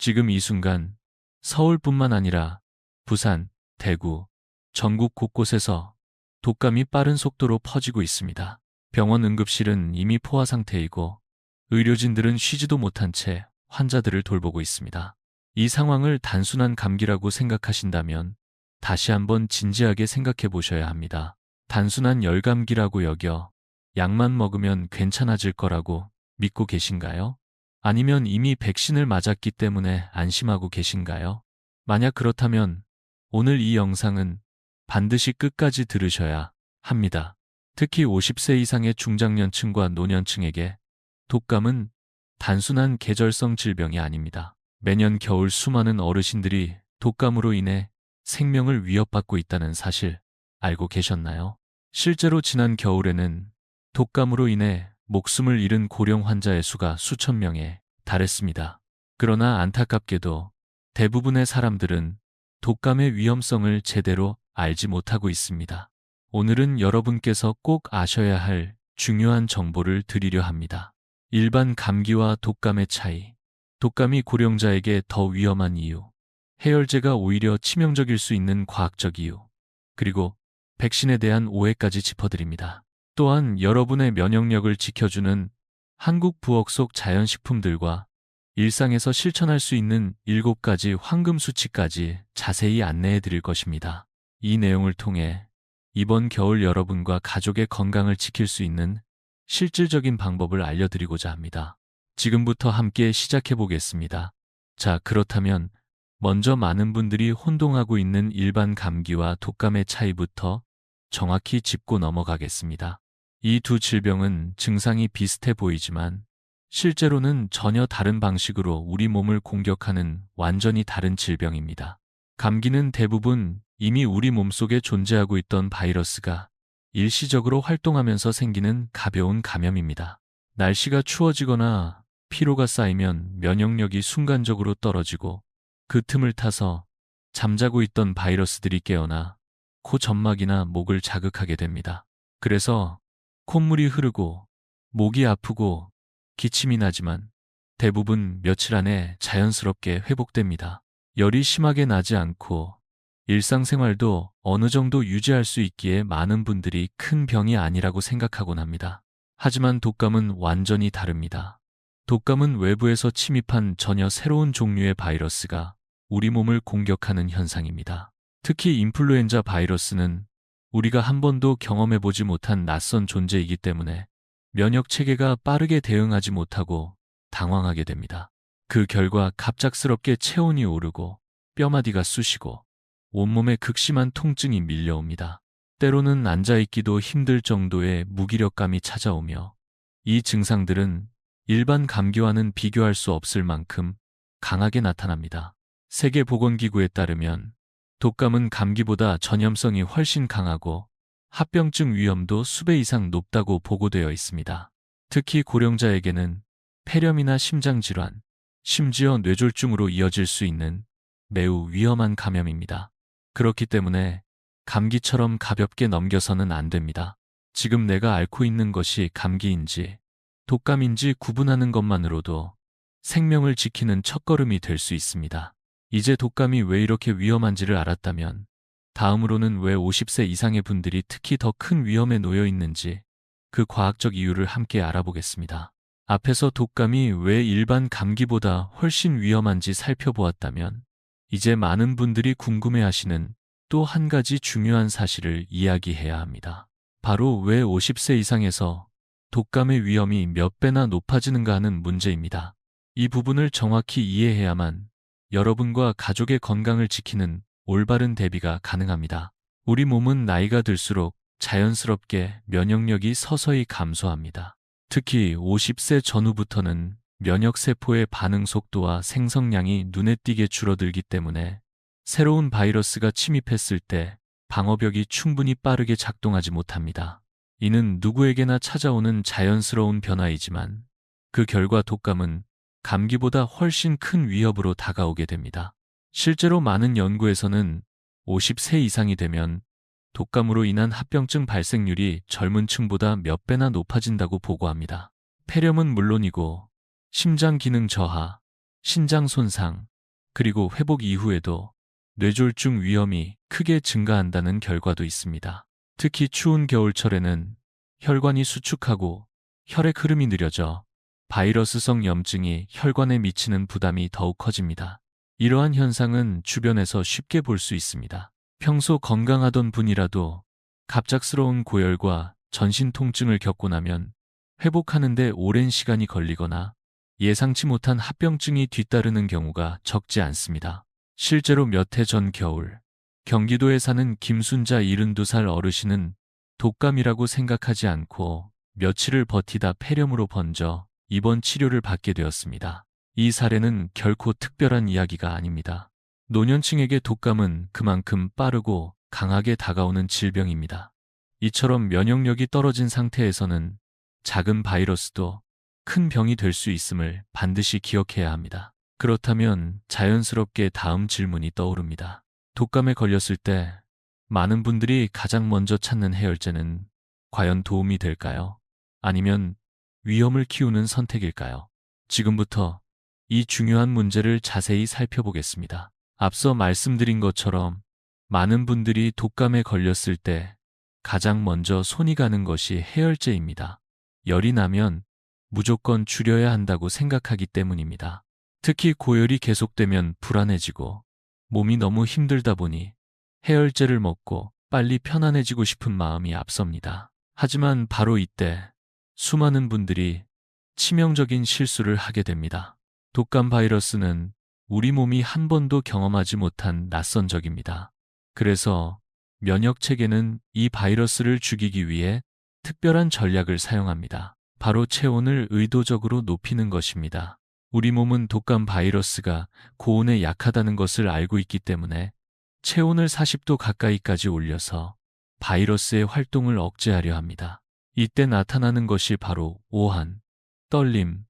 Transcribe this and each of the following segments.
지금 이 순간 서울뿐만 아니라 부산, 대구, 전국 곳곳에서 독감이 빠른 속도로 퍼지고 있습니다. 병원 응급실은 이미 포화 상태이고 의료진들은 쉬지도 못한 채 환자들을 돌보고 있습니다. 이 상황을 단순한 감기라고 생각하신다면 다시 한번 진지하게 생각해 보셔야 합니다. 단순한 열감기라고 여겨 약만 먹으면 괜찮아질 거라고 믿고 계신가요? 아니면 이미 백신을 맞았기 때문에 안심하고 계신가요? 만약 그렇다면 오늘 이 영상은 반드시 끝까지 들으셔야 합니다. 특히 50세 이상의 중장년층과 노년층에게 독감은 단순한 계절성 질병이 아닙니다. 매년 겨울 수많은 어르신들이 독감으로 인해 생명을 위협받고 있다는 사실 알고 계셨나요? 실제로 지난 겨울에는 독감으로 인해 목숨을 잃은 고령 환자의 수가 수천 명에 달했습니다. 그러나 안타깝게도 대부분의 사람들은 독감의 위험성을 제대로 알지 못하고 있습니다. 오늘은 여러분께서 꼭 아셔야 할 중요한 정보를 드리려 합니다. 일반 감기와 독감의 차이, 독감이 고령자에게 더 위험한 이유, 해열제가 오히려 치명적일 수 있는 과학적 이유, 그리고 백신에 대한 오해까지 짚어드립니다. 또한 여러분의 면역력을 지켜주는 한국 부엌 속 자연식품들과 일상에서 실천할 수 있는 7가지 황금 수치까지 자세히 안내해 드릴 것입니다. 이 내용을 통해 이번 겨울 여러분과 가족의 건강을 지킬 수 있는 실질적인 방법을 알려드리고자 합니다. 지금부터 함께 시작해 보겠습니다. 자, 그렇다면 먼저 많은 분들이 혼동하고 있는 일반 감기와 독감의 차이부터 정확히 짚고 넘어가겠습니다. 이 두 질병은 증상이 비슷해 보이지만 실제로는 전혀 다른 방식으로 우리 몸을 공격하는 완전히 다른 질병입니다. 감기는 대부분 이미 우리 몸속에 존재하고 있던 바이러스가 일시적으로 활동하면서 생기는 가벼운 감염입니다. 날씨가 추워지거나 피로가 쌓이면 면역력이 순간적으로 떨어지고 그 틈을 타서 잠자고 있던 바이러스들이 깨어나 코 점막이나 목을 자극하게 됩니다. 그래서 콧물이 흐르고 목이 아프고 기침이 나지만 대부분 며칠 안에 자연스럽게 회복됩니다. 열이 심하게 나지 않고 일상생활도 어느 정도 유지할 수 있기에 많은 분들이 큰 병이 아니라고 생각하곤 합니다. 하지만 독감은 완전히 다릅니다. 독감은 외부에서 침입한 전혀 새로운 종류의 바이러스가 우리 몸을 공격하는 현상입니다. 특히 인플루엔자 바이러스는 우리가 한 번도 경험해보지 못한 낯선 존재이기 때문에 면역 체계가 빠르게 대응하지 못하고 당황하게 됩니다. 그 결과 갑작스럽게 체온이 오르고 뼈마디가 쑤시고 온몸에 극심한 통증이 밀려옵니다. 때로는 앉아있기도 힘들 정도의 무기력감이 찾아오며 이 증상들은 일반 감기와는 비교할 수 없을 만큼 강하게 나타납니다. 세계보건기구에 따르면 독감은 감기보다 전염성이 훨씬 강하고 합병증 위험도 수배 이상 높다고 보고되어 있습니다. 특히 고령자에게는 폐렴이나 심장질환, 심지어 뇌졸중으로 이어질 수 있는 매우 위험한 감염입니다. 그렇기 때문에 감기처럼 가볍게 넘겨서는 안 됩니다. 지금 내가 앓고 있는 것이 감기인지 독감인지 구분하는 것만으로도 생명을 지키는 첫걸음이 될 수 있습니다. 이제 독감이 왜 이렇게 위험한지를 알았다면 다음으로는 왜 50세 이상의 분들이 특히 더 큰 위험에 놓여 있는지 그 과학적 이유를 함께 알아보겠습니다. 앞에서 독감이 왜 일반 감기보다 훨씬 위험한지 살펴보았다면 이제 많은 분들이 궁금해하시는 또 한 가지 중요한 사실을 이야기해야 합니다. 바로 왜 50세 이상에서 독감의 위험이 몇 배나 높아지는가 하는 문제입니다. 이 부분을 정확히 이해해야만 여러분과 가족의 건강을 지키는 올바른 대비가 가능합니다. 우리 몸은 나이가 들수록 자연스럽게 면역력이 서서히 감소합니다. 특히 50세 전후부터는 면역세포의 반응 속도와 생성량이 눈에 띄게 줄어들기 때문에 새로운 바이러스가 침입했을 때 방어벽이 충분히 빠르게 작동하지 못합니다. 이는 누구에게나 찾아오는 자연스러운 변화이지만 그 결과 독감은 감기보다 훨씬 큰 위협으로 다가오게 됩니다. 실제로 많은 연구에서는 50세 이상이 되면 독감으로 인한 합병증 발생률이 젊은 층보다 몇 배나 높아진다고 보고합니다. 폐렴은 물론이고 심장 기능 저하, 신장 손상, 그리고 회복 이후에도 뇌졸중 위험이 크게 증가한다는 결과도 있습니다. 특히 추운 겨울철에는 혈관이 수축하고 혈액 흐름이 느려져 바이러스성 염증이 혈관에 미치는 부담이 더욱 커집니다. 이러한 현상은 주변에서 쉽게 볼 수 있습니다. 평소 건강하던 분이라도 갑작스러운 고열과 전신 통증을 겪고 나면 회복하는데 오랜 시간이 걸리거나 예상치 못한 합병증이 뒤따르는 경우가 적지 않습니다. 실제로 몇 해 전 겨울, 경기도에 사는 김순자 72살 어르신은 독감이라고 생각하지 않고 며칠을 버티다 폐렴으로 번져 입원 치료를 받게 되었습니다. 이 사례는 결코 특별한 이야기가 아닙니다. 노년층에게 독감은 그만큼 빠르고 강하게 다가오는 질병입니다. 이처럼 면역력이 떨어진 상태에서는 작은 바이러스도 큰 병이 될 수 있음을 반드시 기억해야 합니다. 그렇다면 자연스럽게 다음 질문이 떠오릅니다. 독감에 걸렸을 때 많은 분들이 가장 먼저 찾는 해열제는 과연 도움이 될까요? 아니면 위험을 키우는 선택일까요? 지금부터 이 중요한 문제를 자세히 살펴보겠습니다. 앞서 말씀드린 것처럼 많은 분들이 독감에 걸렸을 때 가장 먼저 손이 가는 것이 해열제입니다. 열이 나면 무조건 줄여야 한다고 생각하기 때문입니다. 특히 고열이 계속되면 불안해지고 몸이 너무 힘들다 보니 해열제를 먹고 빨리 편안해지고 싶은 마음이 앞섭니다. 하지만 바로 이때 수많은 분들이 치명적인 실수를 하게 됩니다. 독감 바이러스는 우리 몸이 한 번도 경험하지 못한 낯선 적입니다. 그래서 면역 체계는 이 바이러스를 죽이기 위해 특별한 전략을 사용합니다. 바로 체온을 의도적으로 높이는 것입니다. 우리 몸은 독감 바이러스가 고온에 약하다는 것을 알고 있기 때문에 체온을 40도 가까이까지 올려서 바이러스의 활동을 억제하려 합니다. 이때 나타나는 것이 바로 오한, 떨림,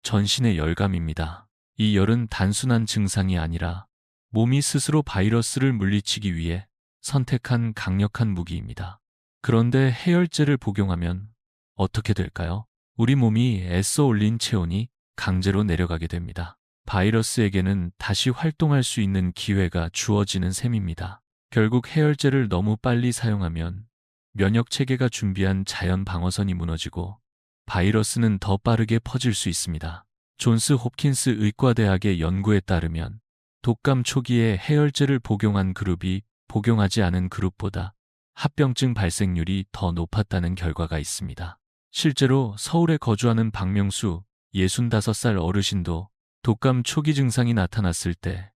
전신의 열감입니다. 이 열은 단순한 증상이 아니라 몸이 스스로 바이러스를 물리치기 위해 선택한 강력한 무기입니다. 그런데 해열제를 복용하면 어떻게 될까요? 우리 몸이 애써 올린 체온이 강제로 내려가게 됩니다. 바이러스에게는 다시 활동할 수 있는 기회가 주어지는 셈입니다. 결국 해열제를 너무 빨리 사용하면 면역 체계가 준비한 자연 방어선이 무너지고 바이러스는 더 빠르게 퍼질 수 있습니다. 존스 홉킨스 의과대학의 연구에 따르면 독감 초기에 해열제를 복용한 그룹이 복용하지 않은 그룹보다 합병증 발생률이 더 높았다는 결과가 있습니다. 실제로 서울에 거주하는 박명수 65살 어르신도 독감 초기 증상이 나타났을 때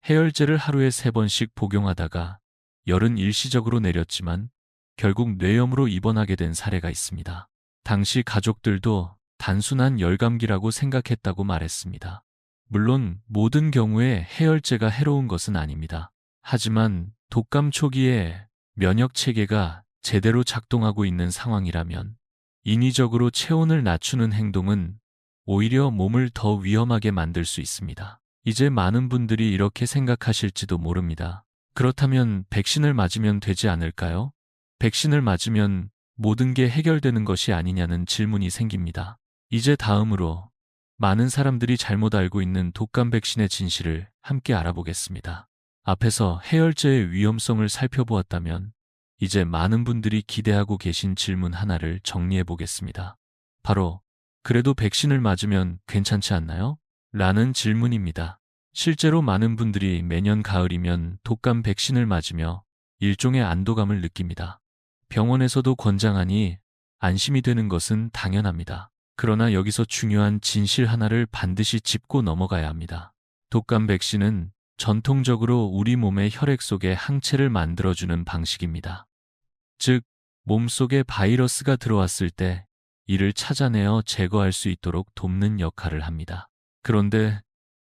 해열제를 하루에 3번씩 복용하다가 열은 일시적으로 내렸지만 결국 뇌염으로 입원하게 된 사례가 있습니다. 당시 가족들도 단순한 열감기라고 생각했다고 말했습니다. 물론 모든 경우에 해열제가 해로운 것은 아닙니다. 하지만 독감 초기에 면역 체계가 제대로 작동하고 있는 상황이라면 인위적으로 체온을 낮추는 행동은 오히려 몸을 더 위험하게 만들 수 있습니다. 이제 많은 분들이 이렇게 생각하실지도 모릅니다. 그렇다면 백신을 맞으면 되지 않을까요? 백신을 맞으면 모든 게 해결되는 것이 아니냐는 질문이 생깁니다. 이제 다음으로 많은 사람들이 잘못 알고 있는 독감 백신의 진실을 함께 알아보겠습니다. 앞에서 해열제의 위험성을 살펴보았다면 이제 많은 분들이 기대하고 계신 질문 하나를 정리해 보겠습니다. 바로 그래도 백신을 맞으면 괜찮지 않나요? 라는 질문입니다. 실제로 많은 분들이 매년 가을이면 독감 백신을 맞으며 일종의 안도감을 느낍니다. 병원에서도 권장하니 안심이 되는 것은 당연합니다. 그러나 여기서 중요한 진실 하나를 반드시 짚고 넘어가야 합니다. 독감 백신은 전통적으로 우리 몸의 혈액 속에 항체를 만들어주는 방식입니다. 즉, 몸속에 바이러스가 들어왔을 때 이를 찾아내어 제거할 수 있도록 돕는 역할을 합니다. 그런데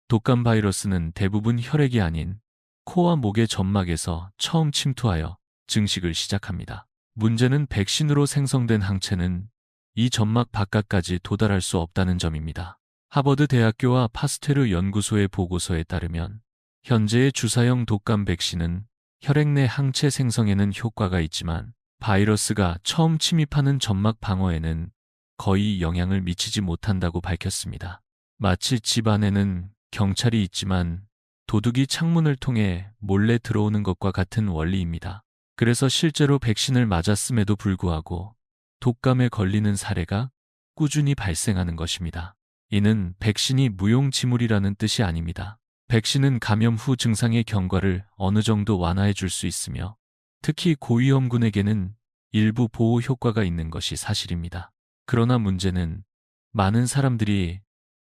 독감 바이러스는 대부분 혈액이 아닌 코와 목의 점막에서 처음 침투하여 증식을 시작합니다. 문제는 백신으로 생성된 항체는 이 점막 바깥까지 도달할 수 없다는 점입니다. 하버드 대학교와 파스테르 연구소의 보고서에 따르면 현재의 주사형 독감 백신은 혈액 내 항체 생성에는 효과가 있지만 바이러스가 처음 침입하는 점막 방어에는 거의 영향을 미치지 못한다고 밝혔습니다. 마치 집 안에는 경찰이 있지만 도둑이 창문을 통해 몰래 들어오는 것과 같은 원리입니다. 그래서 실제로 백신을 맞았음에도 불구하고 독감에 걸리는 사례가 꾸준히 발생하는 것입니다. 이는 백신이 무용지물이라는 뜻이 아닙니다. 백신은 감염 후 증상의 경과를 어느 정도 완화해 줄 수 있으며 특히 고위험군에게는 일부 보호 효과가 있는 것이 사실입니다. 그러나 문제는 많은 사람들이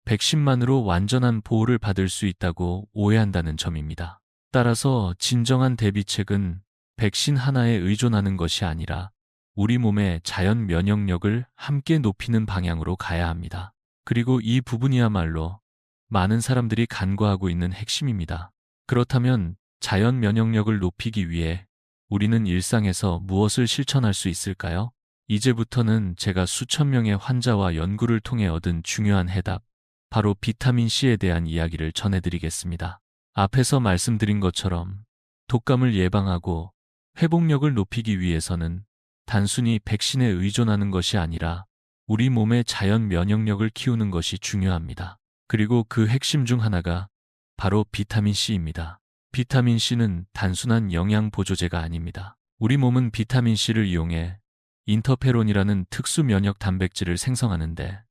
백신만으로 완전한 보호를 받을 수 있다고 오해한다는 점입니다. 따라서 진정한 대비책은 백신 하나에 의존하는 것이 아니라 우리 몸의 자연 면역력을 함께 높이는 방향으로 가야 합니다. 그리고 이 부분이야말로 많은 사람들이 간과하고 있는 핵심입니다. 그렇다면 자연 면역력을 높이기 위해 우리는 일상에서 무엇을 실천할 수 있을까요? 이제부터는 제가 수천 명의 환자와 연구를 통해 얻은 중요한 해답, 바로 비타민C에 대한 이야기를 전해드리겠습니다. 앞에서 말씀드린 것처럼 독감을 예방하고 회복력을 높이기 위해서는 단순히 백신에 의존하는 것이 아니라 우리 몸의 자연 면역력을 키우는 것이 중요합니다. 그리고 그 핵심 중 하나가 바로 비타민C입니다. 비타민C는 단순한 영양 보조제가 아닙니다. 우리 몸은 비타민C를 이용해 인터페론이라는 특수 면역 단백질을 생성하는데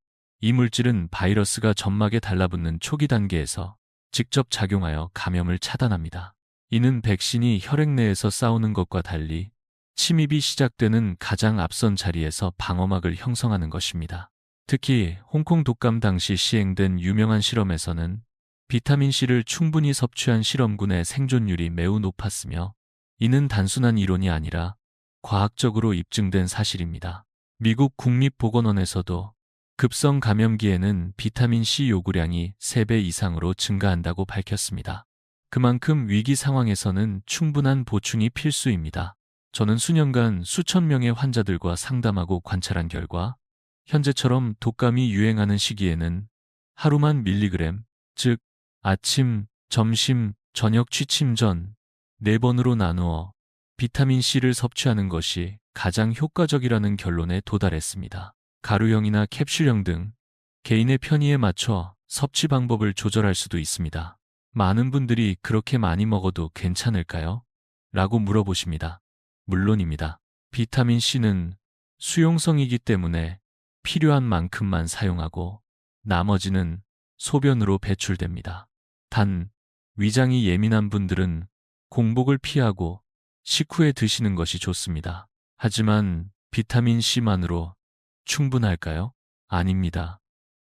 이 물질은 바이러스가 점막에 달라붙는 초기 단계에서 직접 작용하여 감염을 차단합니다. 이는 백신이 혈액 내에서 싸우는 것과 달리 침입이 시작되는 가장 앞선 자리에서 방어막을 형성하는 것입니다. 특히 홍콩 독감 당시 시행된 유명한 실험에서는 비타민C를 충분히 섭취한 실험군의 생존율이 매우 높았으며 이는 단순한 이론이 아니라 과학적으로 입증된 사실입니다. 미국 국립보건원에서도 급성 감염기에는 비타민C 요구량이 3배 이상으로 증가한다고 밝혔습니다. 그만큼 위기 상황에서는 충분한 보충이 필수입니다. 저는 수년간 수천 명의 환자들과 상담하고 관찰한 결과 현재처럼 독감이 유행하는 시기에는 하루만 밀리그램, 즉 아침, 점심, 저녁 취침 전 4번으로 나누어 비타민C를 섭취하는 것이 가장 효과적이라는 결론에 도달했습니다. 가루형이나 캡슐형 등 개인의 편의에 맞춰 섭취 방법을 조절할 수도 있습니다. 많은 분들이 그렇게 많이 먹어도 괜찮을까요? 라고 물어보십니다. 물론입니다. 비타민C는 수용성이기 때문에 필요한 만큼만 사용하고 나머지는 소변으로 배출됩니다. 단, 위장이 예민한 분들은 공복을 피하고 식후에 드시는 것이 좋습니다. 하지만 비타민C만으로 충분할까요? 아닙니다.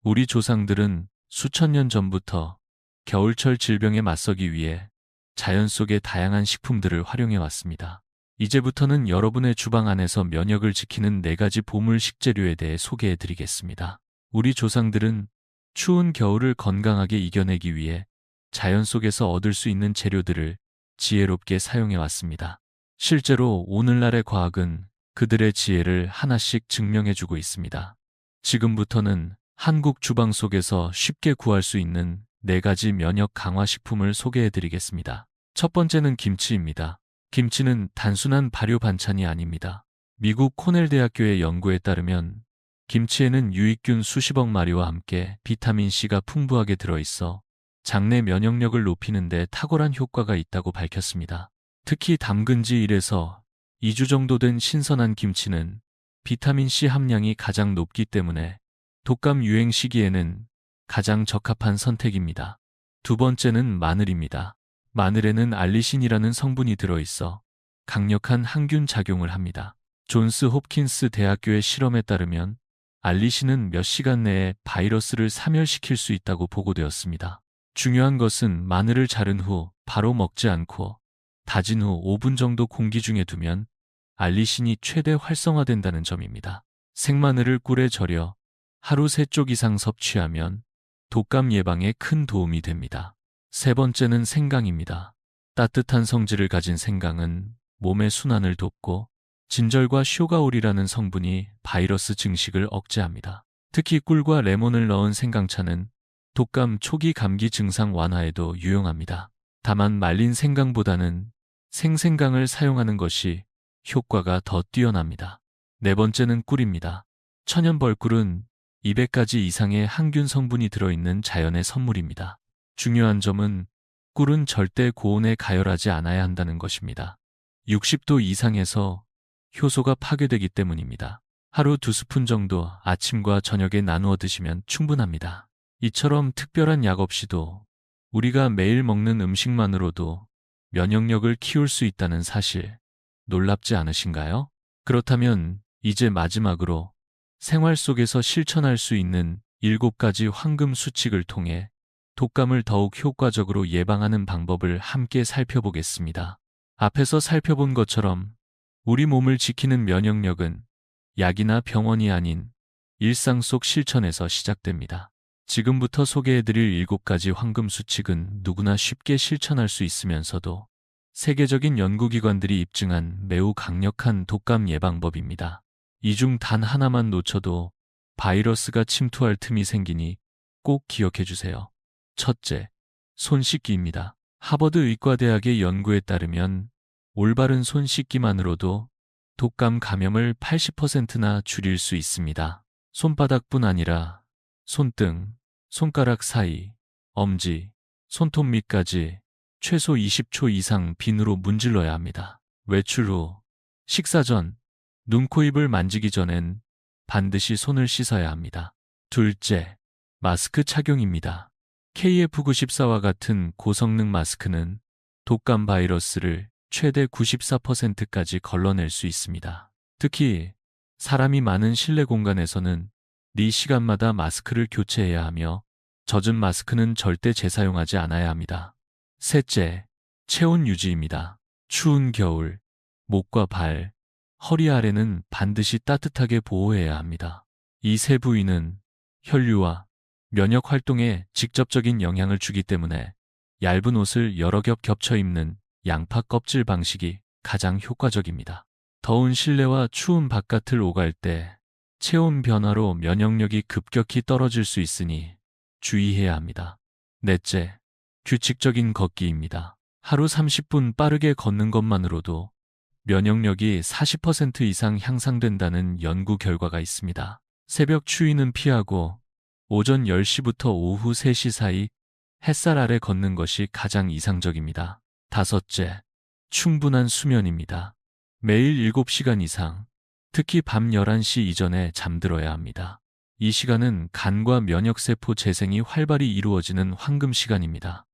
우리 조상들은 수천 년 전부터 겨울철 질병에 맞서기 위해 자연 속의 다양한 식품들을 활용해 왔습니다. 이제부터는 여러분의 주방 안에서 면역을 지키는 4가지 보물 식재료에 대해 소개해 드리겠습니다. 우리 조상들은 추운 겨울을 건강하게 이겨내기 위해 자연 속에서 얻을 수 있는 재료들을 지혜롭게 사용해 왔습니다. 실제로 오늘날의 과학은 그들의 지혜를 하나씩 증명해 주고 있습니다. 지금부터는 한국 주방 속에서 쉽게 구할 수 있는 4가지 면역 강화 식품을 소개해 드리겠습니다. 첫 번째는 김치입니다. 김치는 단순한 발효 반찬이 아닙니다. 미국 코넬 대학교의 연구에 따르면 김치에는 유익균 수십억 마리와 함께 비타민C가 풍부하게 들어있어 장내 면역력을 높이는 데 탁월한 효과가 있다고 밝혔습니다. 특히 담근 지 1에서 2주 정도 된 신선한 김치는 비타민C 함량이 가장 높기 때문에 독감 유행 시기에는 가장 적합한 선택입니다. 두 번째는 마늘입니다. 마늘에는 알리신이라는 성분이 들어있어 강력한 항균 작용을 합니다. 존스 홉킨스 대학교의 실험에 따르면 알리신은 몇 시간 내에 바이러스를 사멸시킬 수 있다고 보고되었습니다. 중요한 것은 마늘을 자른 후 바로 먹지 않고 다진 후 5분 정도 공기 중에 두면 알리신이 최대 활성화된다는 점입니다. 생마늘을 꿀에 절여 하루 3쪽 이상 섭취하면 독감 예방에 큰 도움이 됩니다. 세 번째는 생강입니다. 따뜻한 성질을 가진 생강은 몸의 순환을 돕고 진절과 쇼가올이라는 성분이 바이러스 증식을 억제합니다. 특히 꿀과 레몬을 넣은 생강차는 독감 초기 감기 증상 완화에도 유용합니다. 다만 말린 생강보다는 생생강을 사용하는 것이 효과가 더 뛰어납니다. 네 번째는 꿀입니다. 천연 벌꿀은 200가지 이상의 항균 성분이 들어있는 자연의 선물입니다. 중요한 점은 꿀은 절대 고온에 가열하지 않아야 한다는 것입니다. 60도 이상에서 효소가 파괴되기 때문입니다. 하루 2스푼 정도 아침과 저녁에 나누어 드시면 충분합니다. 이처럼 특별한 약 없이도 우리가 매일 먹는 음식만으로도 면역력을 키울 수 있다는 사실 놀랍지 않으신가요? 그렇다면 이제 마지막으로 생활 속에서 실천할 수 있는 7가지 황금 수칙을 통해 독감을 더욱 효과적으로 예방하는 방법을 함께 살펴보겠습니다. 앞에서 살펴본 것처럼 우리 몸을 지키는 면역력은 약이나 병원이 아닌 일상 속 실천에서 시작됩니다. 지금부터 소개해드릴 7가지 황금 수칙은 누구나 쉽게 실천할 수 있으면서도 세계적인 연구기관들이 입증한 매우 강력한 독감 예방법입니다. 이 중 단 하나만 놓쳐도 바이러스가 침투할 틈이 생기니 꼭 기억해 주세요. 첫째, 손 씻기입니다. 하버드 의과대학의 연구에 따르면 올바른 손 씻기만으로도 독감 감염을 80%나 줄일 수 있습니다. 손바닥뿐 아니라 손등, 손가락 사이, 엄지, 손톱 밑까지 최소 20초 이상 비누로 문질러야 합니다. 외출 후, 식사 전, 눈, 코, 입을 만지기 전엔 반드시 손을 씻어야 합니다. 둘째, 마스크 착용입니다. KF94와 같은 고성능 마스크는 독감 바이러스를 최대 94%까지 걸러낼 수 있습니다. 특히 사람이 많은 실내 공간에서는 시간마다 마스크를 교체해야 하며 젖은 마스크는 절대 재사용하지 않아야 합니다. 셋째, 체온 유지입니다. 추운 겨울, 목과 발, 허리 아래는 반드시 따뜻하게 보호해야 합니다. 이 세 부위는 혈류와 면역 활동에 직접적인 영향을 주기 때문에 얇은 옷을 여러 겹 겹쳐 입는 양파 껍질 방식이 가장 효과적입니다. 더운 실내와 추운 바깥을 오갈 때 체온 변화로 면역력이 급격히 떨어질 수 있으니 주의해야 합니다. 넷째, 규칙적인 걷기입니다. 하루 30분 빠르게 걷는 것만으로도 면역력이 40% 이상 향상된다는 연구 결과가 있습니다. 새벽 추위는 피하고 오전 10시부터 오후 3시 사이 햇살 아래 걷는 것이 가장 이상적입니다. 다섯째, 충분한 수면입니다. 매일 7시간 이상, 특히 밤 11시 이전에 잠들어야 합니다. 이 시간은 간과 면역세포 재생이 활발히 이루어지는 황금 시간입니다.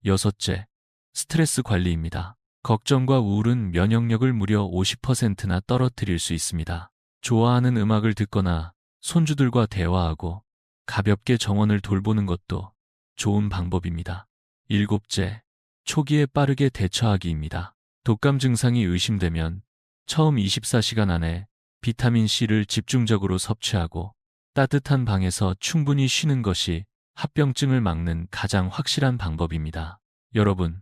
여섯째, 스트레스 관리입니다. 걱정과 우울은 면역력을 무려 50%나 떨어뜨릴 수 있습니다. 좋아하는 음악을 듣거나 손주들과 대화하고 가볍게 정원을 돌보는 것도 좋은 방법입니다. 일곱째, 초기에 빠르게 대처하기입니다. 독감 증상이 의심되면 처음 24시간 안에 비타민C를 집중적으로 섭취하고 따뜻한 방에서 충분히 쉬는 것이 합병증을 막는 가장 확실한 방법입니다. 여러분,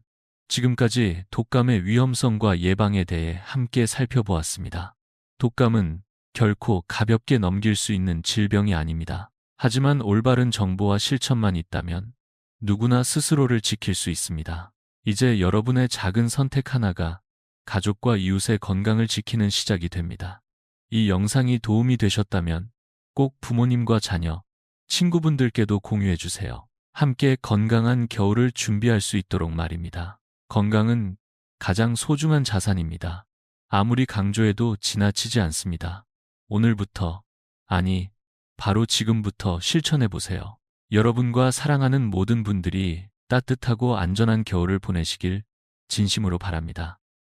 지금까지 독감의 위험성과 예방에 대해 함께 살펴보았습니다. 독감은 결코 가볍게 넘길 수 있는 질병이 아닙니다. 하지만 올바른 정보와 실천만 있다면 누구나 스스로를 지킬 수 있습니다. 이제 여러분의 작은 선택 하나가 가족과 이웃의 건강을 지키는 시작이 됩니다. 이 영상이 도움이 되셨다면 꼭 부모님과 자녀, 친구분들께도 공유해 주세요. 함께 건강한 겨울을 준비할 수 있도록 말입니다. 건강은 가장 소중한 자산입니다. 아무리 강조해도 지나치지 않습니다. 오늘부터, 아니, 바로 지금부터 실천해 보세요. 여러분과 사랑하는 모든 분들이 따뜻하고 안전한 겨울을 보내시길 진심으로 바랍니다.